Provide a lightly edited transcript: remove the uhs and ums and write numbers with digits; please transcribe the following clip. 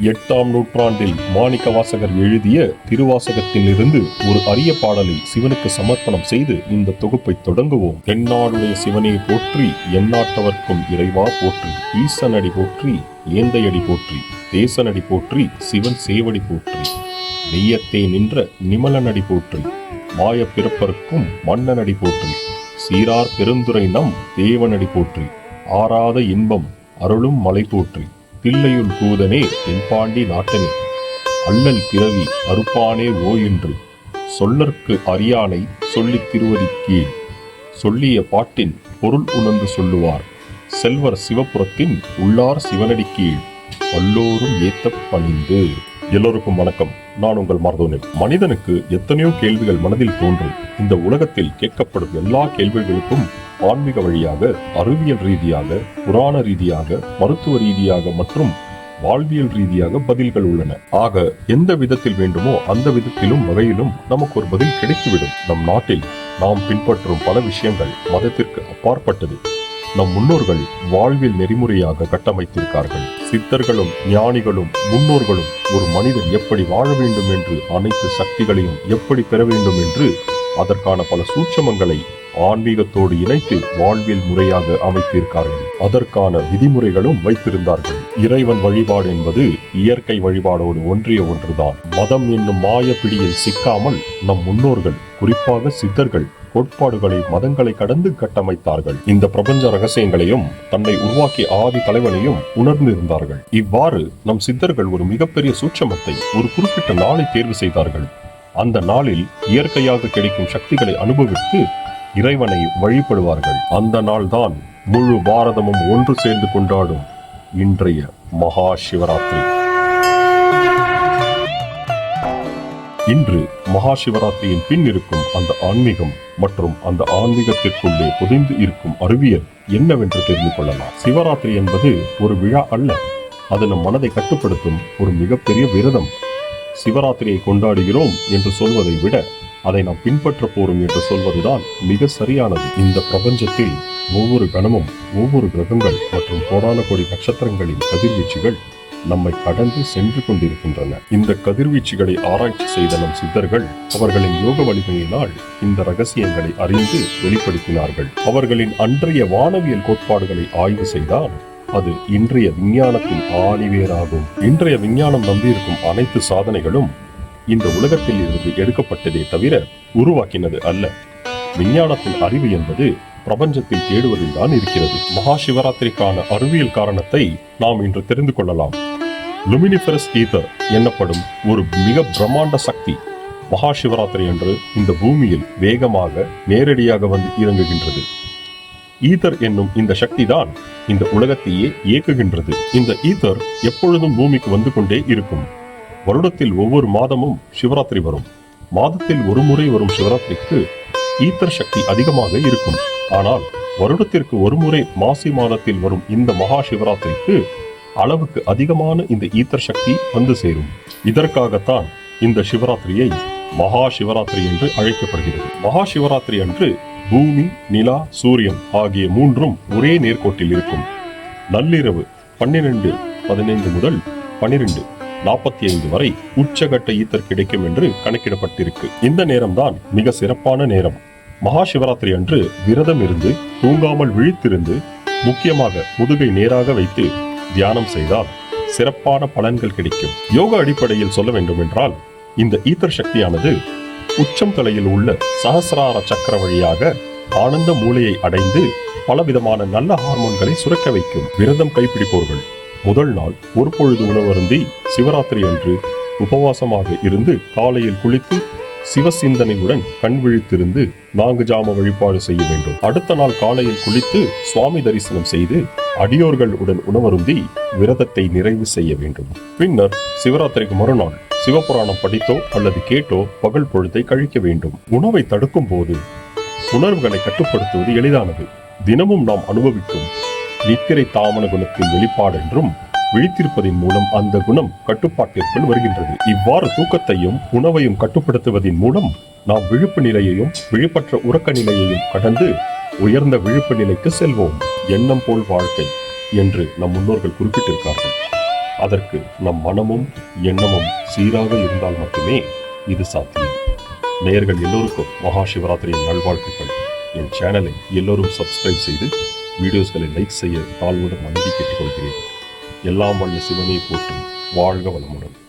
8ஆம் நூற்றாண்டில் மாணிக்கவாசகர் எழுதிய திருவாசகத்திலிருந்து ஒரு அரிய பாடலை சிவனுக்கு சமர்ப்பணம் செய்து இந்த தொகுப்பை தொடங்குவோம். தென்னாடுடைய சிவனே போற்றி, எந்நாட்டவர்க்கும் இறைவா போற்றி, ஈசனடி போற்றி, ஏந்தையடி போற்றி, தேசனடி போற்றி, சிவன் சேவடி போற்றி, நெய்யத்தே நின்ற நிமலனடி போற்றி, மாய பிறப்பருக்கும் மன்னனடி போற்றி, சீரார் பெருந்துரை நம் தேவனடி போற்றி, ஆராத இன்பம் அருளும் மலை போற்றி, தில்லையுள் பூதனே தென்பாண்டி நாட்டனே, அல்லல் பிறவி அறுப்பானே ஓ என்று சொல்லற்கு அறியானை சொல்லித் திருவதி கீழ், சொல்லிய பாட்டின் பொருள் உணர்ந்து சொல்லுவார், செல்வர் சிவபுரத்தின் உள்ளார் சிவனடி கீழ், வல்லோரும் ஏத்த பணிந்து. எல்லோருக்கும் வணக்கம். நான் உங்கள் மருதோனில். மனிதனுக்கு எத்தனையோ கேள்விகள் மனதில் தோன்றும். இந்த உலகத்தில் கேட்கப்படும் எல்லா கேள்விகளுக்கும் ஆன்மீக வழியாக, அறிவியல் ரீதியாக, புராண ரீதியாக, மருத்துவ ரீதியாக மற்றும் வாழ்வியல் ரீதியாக பதில்கள் உள்ளன. ஆக எந்த விதத்தில் வேண்டுமோ அந்த விதத்திலும் வகையிலும் நமக்கு ஒரு பதில் கிடைத்துவிடும். நம் நாட்டில் நாம் பின்பற்றும் பல விஷயங்கள் மதத்திற்கு அப்பாற்பட்டது. நம் முன்னோர்கள் வாழ்வில் நெறிமுறையாக கட்டமைத்திருக்கார்கள். சித்தர்களும் ஞானிகளும் முன்னோர்களும் ஒரு மனிதன் எப்படி வாழ வேண்டும் என்று, அனைத்து சக்திகளையும் எப்படி பெற வேண்டும் என்று அதற்கான பல சூட்சமங்களை ஆன்மீகத்தோடு இணைத்து வாழ்வில் முறையாக அமைத்திருக்கார்கள். அதற்கான விதிமுறைகளும் வைத்திருந்தார்கள். இறைவன் வழிபாடு என்பது இயற்கை வழிபாடோடு ஒன்றிய ஒன்றுதான். மதம் என்னும் மாய பிடியில் சிக்காமல் நம் முன்னோர்கள், குறிப்பாக சித்தர்கள், கோட்பாடுகளை மதங்களை கடந்து கட்டமைத்தார்கள். இந்த பிரபஞ்ச ரகசியங்களையும் தன்னை உருவாக்கிய ஆதி தலைவனையும் உணர்ந்திருந்தார்கள். இவ்வாறு நம் சித்தர்கள் ஒரு மிகப்பெரிய சூட்சமத்தை, ஒரு குறிப்பிட்ட நாளை தேர்வு செய்தார்கள். அந்த நாளில் இயற்கையாக கிடைக்கும் சக்திகளை அனுபவித்து இறைவனை வழிபடுவார்கள். அந்த நாள்தான் முழு பாரதமும் ஒன்று சேர்ந்து கொண்டாடும் இன்றைய மகா சிவராத்திரி. இன்று மகா சிவராத்திரியின் பின் இருக்கும் அந்த ஆன்மீகம் மற்றும் அந்த ஆன்மீகத்திற்குள்ளே புதைந்து இருக்கும் அறிவியல் என்னவென்று தெரிந்து கொள்ளலாம். சிவராத்திரி என்பது ஒரு விழா அல்ல, அது நம் மனதை கட்டுப்படுத்தும் ஒரு மிகப்பெரிய விரதம். சிவராத்திரியை கொண்டாடுகிறோம் என்று சொல்வதை விட அதை நாம் பின்பற்ற போறோம் என்று சொல்வதுதான் மிக சரியானது. இந்த பிரபஞ்சத்தில் ஒவ்வொரு கணமும் ஒவ்வொரு கிரகங்கள் மற்றும் கோடான கோடி நட்சத்திரங்களின் கதிர்வீச்சுகள் நம்மை கடந்து சென்று கொண்டிருக்கின்றன. இந்த கதிர்வீச்சுகளை ஆராய்ச்சி செய்த நம் சித்தர்கள் அவர்களின் யோக வலிமையினால் இந்த ரகசியங்களை அறிந்து வெளிப்படுத்தினார்கள். அவர்களின் அன்றைய வானவியல் கோட்பாடுகளை ஆய்வு செய்தால் அது இன்றைய விஞ்ஞானத்தின் ஆணிவேராகும். இன்றைய விஞ்ஞானம் நம்பியிருக்கும் அனைத்து சாதனைகளும் இந்த உலகத்தில் இருந்து எடுக்கப்பட்டதே தவிர உருவாக்கினது அல்ல. விஞ்ஞானத்தின் அறிவு என்பது பிரபஞ்சத்தில் தேடுவதில் தான் இருக்கிறது. மகா சிவராத்திரிக்கான அறிவியல் காரணத்தை நாம் இன்று தெரிந்து கொள்ளலாம். லுமினிஃபரஸ் ஈதர் எனப்படும் ஒரு மிக பிரம்மாண்ட சக்தி மகா சிவராத்திரி அன்று இந்த பூமியில் வேகமாக நேரடியாக வந்து இறங்குகின்றது. ஈதர் என்னும் இந்த சக்தி தான் இந்த உலகத்தையே இயக்குகின்றது. இந்த ஈதர் எப்பொழுதும் பூமிக்கு வந்து கொண்டே இருக்கும். வருடத்தில் ஒவ்வொரு மாதமும் சிவராத்திரி வரும். மாதத்தில் ஒரு முறை வரும் சிவராத்திரிக்கு ஈத்தர் சக்தி அதிகமாக இருக்கும். ஆனால் வருடத்திற்கு ஒரு முறை மாசி மாதத்தில் வரும் இந்த மகா சிவராத்திரிக்கு அளவுக்கு அதிகமான இந்த ஈத்தர் சக்தி வந்து சேரும். இதற்காகத்தான் இந்த சிவராத்திரியை மகா சிவராத்திரி என்று அழைக்கப்படுகிறது. மகா சிவராத்திரி அன்று பூமி, நிலா, சூரியன் ஆகிய மூன்றும் ஒரே நேர்கோட்டில் இருக்கும். நள்ளிரவு 12:15 முதல் 12:45 வரை உச்சகட்ட ஈத்தர் கிடைக்கும் என்று கணக்கிடப்பட்டிருக்கு. இந்த நேரம்தான் மிக சிறப்பான நேரம். மகா சிவராத்திரி அன்று விரதம் இருந்து தூங்காமல் விழித்திருந்து, முக்கியமாக முதுகை நேராக வைத்து தியானம் செய்தால் சிறப்பான பலன்கள் கிடைக்கும். யோகா அடிப்படையில் சொல்ல வேண்டும் என்றால் இந்த ஈத்தர் சக்தியானது உச்சம் தலையில் உள்ள சஹஸ்ரார சக்கர வழியாக ஆனந்த மூளையை அடைந்து பலவிதமான நல்ல ஹார்மோன்களை சுரக்க வைக்கும். விரதம் கைப்பிடிப்பவர்கள் முதல் நாள் ஒரு பொழுது உணவருந்தி சிவராத்திரி அன்று உபவாசமாக இருந்து காலையில் குளித்து சிவசிந்தனையுடன் கண் விழித்திருந்து 4 ஜாம வழிபாடு செய்ய வேண்டும். அடுத்த நாள் காலையில் குளித்து சுவாமி தரிசனம் செய்து அடியோர்களுடன் உணவருந்தி விரதத்தை நிறைவு செய்ய வேண்டும். பின்னர் சிவராத்திரிக்கு மறுநாள் சிவபுராணம் படித்தோ அல்லது கேட்டோ பகல் பொழுதை கழிக்க வேண்டும். உணவை தடுக்கும் போது உணர்வுகளை கட்டுப்படுத்துவது எளிதானது. தினமும் நாம் அனுபவிக்கும் நித்திரை தாமன குணத்தின் வெளிப்பாடு என்றும், விழித்திருப்பதின் மூலம் அந்த குணம் கட்டுப்பாட்டிற்குள் வருகின்றது. இவ்வாறு தூக்கத்தையும் உணவையும் கட்டுப்படுத்துவதன் மூலம் நாம் விழிப்பு நிலையையும் விழிப்பற்ற உறக்க நிலையையும் கடந்து உயர்ந்த விழிப்பு நிலைக்கு செல்வோம். எண்ணம் போல் வாழ்க்கை என்று நம் முன்னோர்கள் குறிப்பிட்டிருக்கார்கள். அதற்கு நம் மனமும் எண்ணமும் சீராக இருந்தால் மட்டுமே இது சாத்தியம். நேயர்கள் எல்லோருக்கும் மகா சிவராத்திரியின் நல்வாழ்த்துக்கள். என் சேனலை எல்லோரும் சப்ஸ்கிரைப் செய்து வீடியோஸ்களை லைக் செய்ய தாழ்வுடன் வணங்கி கேட்டுக்கொள்கிறேன். எல்லாம் வல்ல சிவனை போற்றும். வாழ்க வளமுடன்.